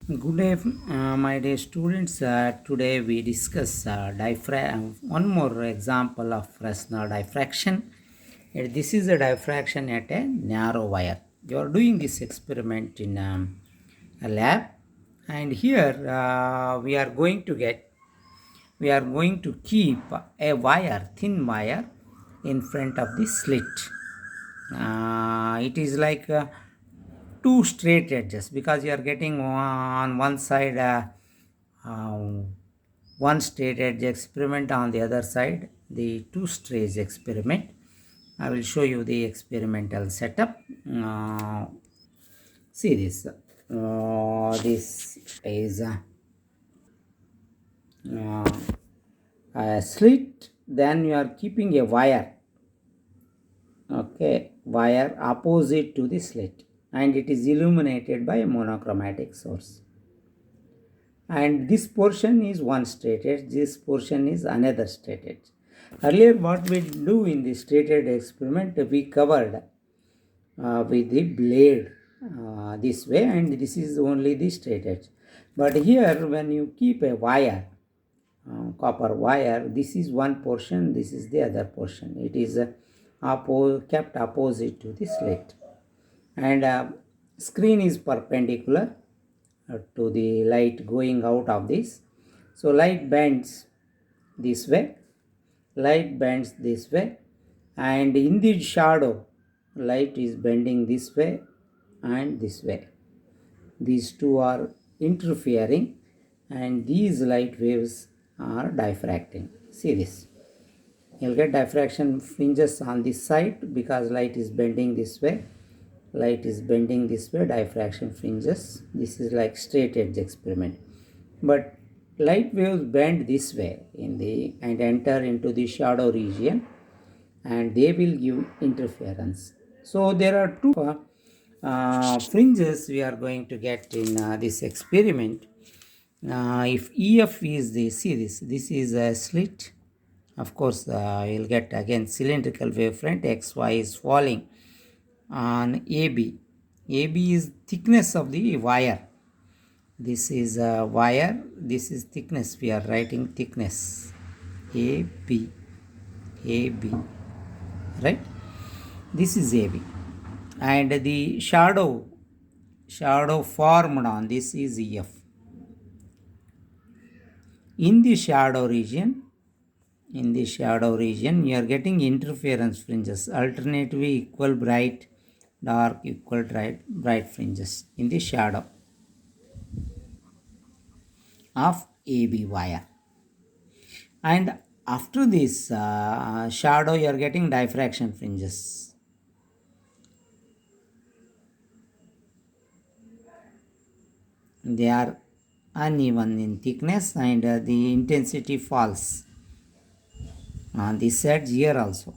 Good day, my dear students. Today we discuss one more example of Fresnel diffraction. This is a diffraction at a narrow wire. You are doing this experiment in a lab, and here we are going to keep a wire, thin wire, in front of the slit. It is like two straight edges because you are getting on one side uh, one straight edge experiment, on the other side the two straight experiment. I will show you the experimental setup. See this. This is uh, a slit. Then you are keeping a wire, okay, wire opposite to the slit, and it is illuminated by a monochromatic source. And this portion is one straight edge, this portion is another straight edge. Earlier, what we do in the straight edge experiment, we covered with the blade this way, and this is only the straight edge. But here, when you keep a wire, copper wire, this is one portion, this is the other portion. It is kept opposite to the slit, and screen is perpendicular to the light going out of this. So light bends this way, light bends this way, and in the shadow light is bending this way and this way. These two are interfering, and these light waves are diffracting. See this. You'll get diffraction fringes on this side because light is bending this way. Light is bending this way, diffraction fringes. This is like straight edge experiment. But light waves bend this way and enter into the shadow region, and they will give interference. So there are two fringes we are going to get in this experiment. If EF is the, see this is a slit. Of course, you'll get again cylindrical wavefront. XY is falling on AB. AB is thickness of the wire. This is a wire. This is thickness. We are writing thickness. AB. AB. Right? This is AB. And the shadow formed on this is EF. In the shadow region, you are getting interference fringes, alternatively equal bright, dark, equal bright fringes in the shadow of AB wire. And after this shadow, you are getting diffraction fringes. They are uneven in thickness, and the intensity falls. On this side here also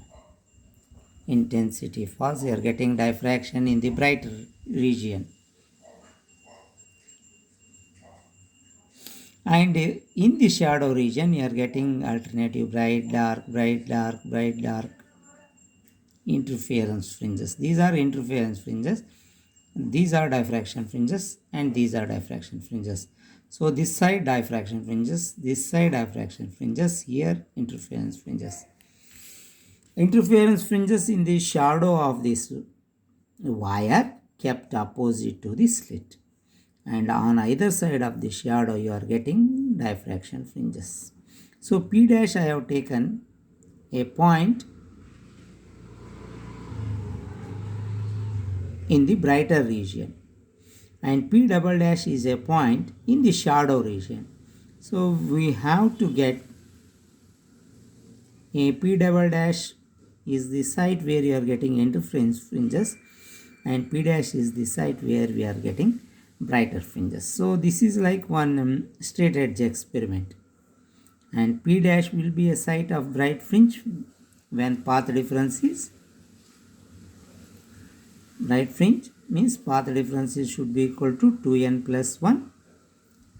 intensity falls. You are getting diffraction in the bright region, and in the shadow region you are getting alternative bright, dark, bright, dark, bright, dark interference fringes. These are interference fringes, these are diffraction fringes, and these are diffraction fringes. So this side diffraction fringes, this side diffraction fringes, here interference fringes. Interference fringes in the shadow of this wire kept opposite to the slit, and on either side of the shadow you are getting diffraction fringes. So P dash, I have taken a point in the brighter region, and P double dash is a point in the shadow region. So we have to get a P double dash is the site where you are getting interference fringes, and P dash is the site where we are getting brighter fringes. So this is like one straight edge experiment, and P dash will be a site of bright fringe when path difference is, bright fringe means path differences should be equal to 2n plus 1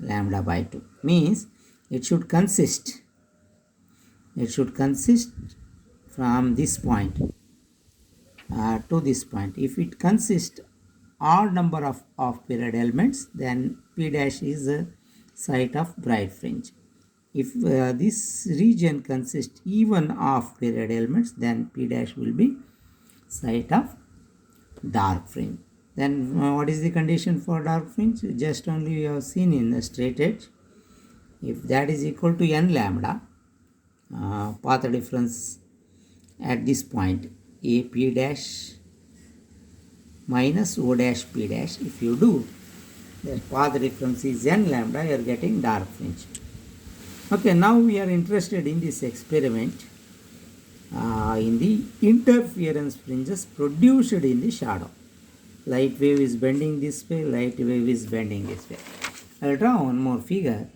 lambda by 2, means it should consist from this point to this point. If it consists odd number of off-period elements, then P dash is a site of bright fringe. If this region consists even of period elements, then P dash will be site of dark fringe. Then what is the condition for dark fringe? Just only we have seen in the straight edge. If that is equal to n lambda, path difference at this point A P dash minus O dash P dash, if you do, the path difference is n lambda, you are getting dark fringe. Okay, now we are interested in this experiment in the interference fringes produced in the shadow. Light wave is bending this way, light wave is bending this way. I will draw one more figure.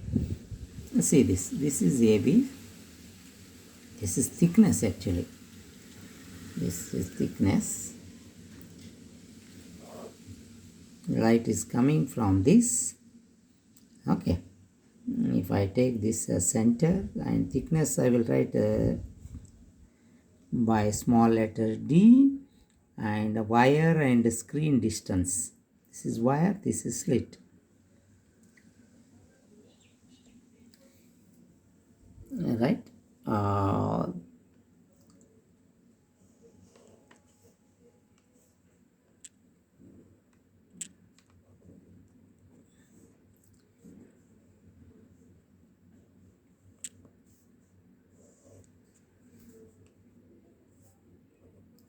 See this. This is AB. This is thickness actually. This is thickness. Light is coming from this. Okay. If I take this center and thickness, I will write by small letter D, and wire and screen distance. This is wire, this is slit. Right?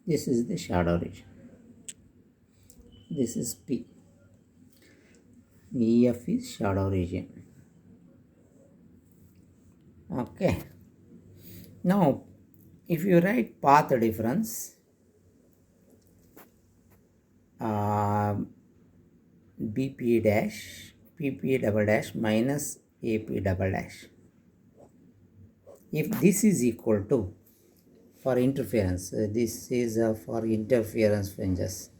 This is the shadow region. This is P. EF is shadow region. Okay. Now, if you write path difference, BP dash, PP double dash minus AP double dash. If this is equal to, for interference, this is for interference fringes.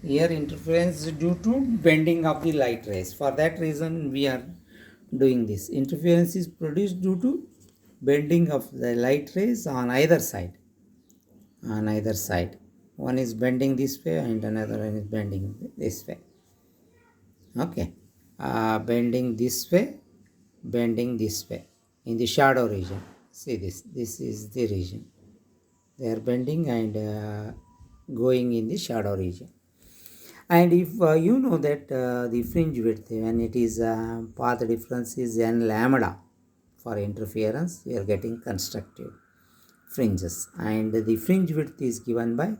Here interference is due to bending of the light rays. For that reason we are doing this. Interference is produced due to bending of the light rays on either side. On either side. One is bending this way and another one is bending this way. Okay. Bending this way, bending this way. In the shadow region. See this. This is the region. They are bending and going in the shadow region. And if you know that the fringe width, when it is path difference is n lambda for interference, we are getting constructive fringes. And the fringe width is given by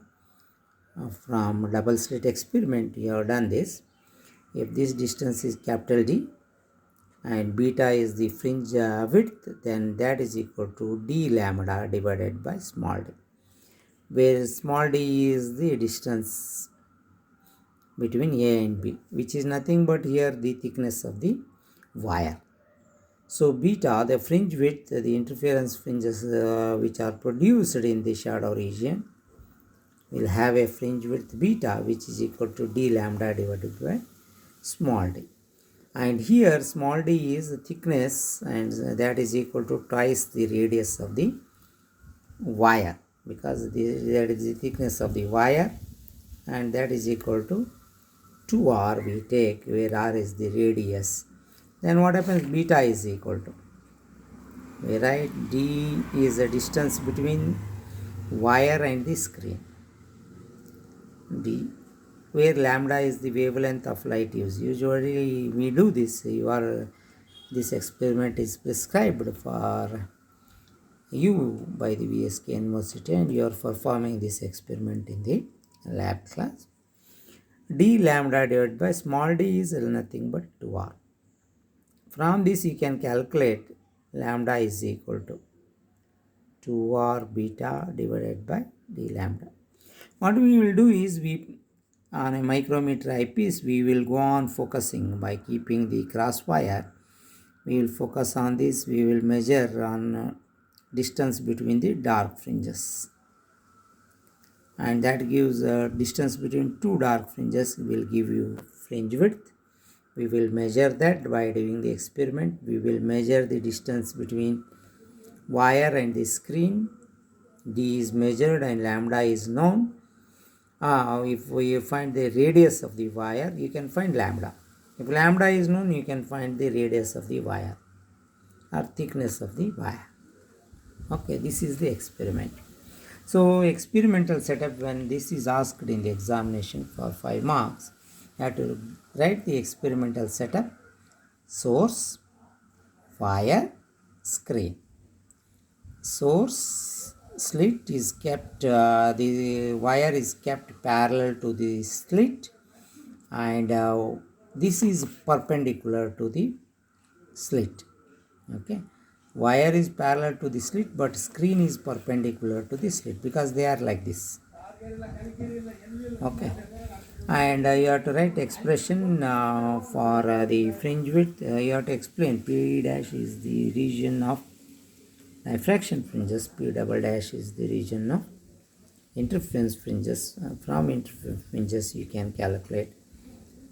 from double slit experiment. We have done this. If this distance is capital D and beta is the fringe width, then that is equal to d lambda divided by small d, where small d is the distance between A and B, which is nothing but here the thickness of the wire. So beta, the fringe width, the interference fringes which are produced in the shadow region, will have a fringe width beta which is equal to d lambda divided by small d. And here small d is the thickness, and that is equal to twice the radius of the wire, because that is the thickness of the wire, and that is equal to 2r we take, where r is the radius. Then what happens? Beta is equal to, we write d is the distance between wire and the screen, d, where lambda is the wavelength of light used. Usually we do this, this experiment is prescribed for you by the VSK University, and you are performing this experiment in the lab class. D lambda divided by small d is nothing but 2r. From this you can calculate lambda is equal to 2r beta divided by d lambda. What we will do is, we on a micrometer eyepiece we will go on focusing by keeping the cross wire. We will focus on this. We will measure on distance between the dark fringes, and that gives a distance between two dark fringes will give you fringe width. We will measure that by doing the experiment. We will measure the distance between wire and the screen. D is measured and lambda is known. If you find the radius of the wire, you can find lambda. If lambda is known, you can find the radius of the wire or thickness of the wire. Okay, this is the experiment. So experimental setup, when this is asked in the examination for 5 marks, you have to write the experimental setup: source, wire, screen. Source slit is kept, the wire is kept parallel to the slit, and this is perpendicular to the slit. Okay, wire is parallel to the slit, but screen is perpendicular to the slit because they are like this. Okay, and you have to write expression for the fringe width. You have to explain P dash is the region of diffraction fringes, P double dash is the region of interference fringes. From interference fringes you can calculate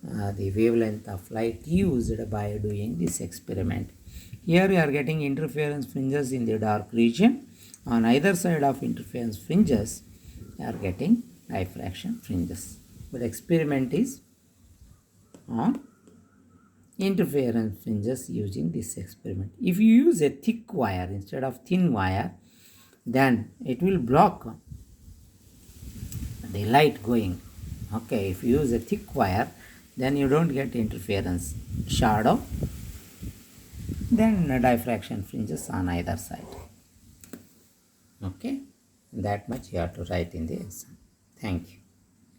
the wavelength of light used by doing this experiment. Here you are getting interference fringes in the dark region. On either side of interference fringes you are getting diffraction fringes. But experiment is on interference fringes using this experiment. If you use a thick wire instead of thin wire, then it will block the light going. Okay, if you use a thick wire, then you don't get interference shadow, then diffraction fringes on either side. Okay, that much you have to write in the exam. Thank you.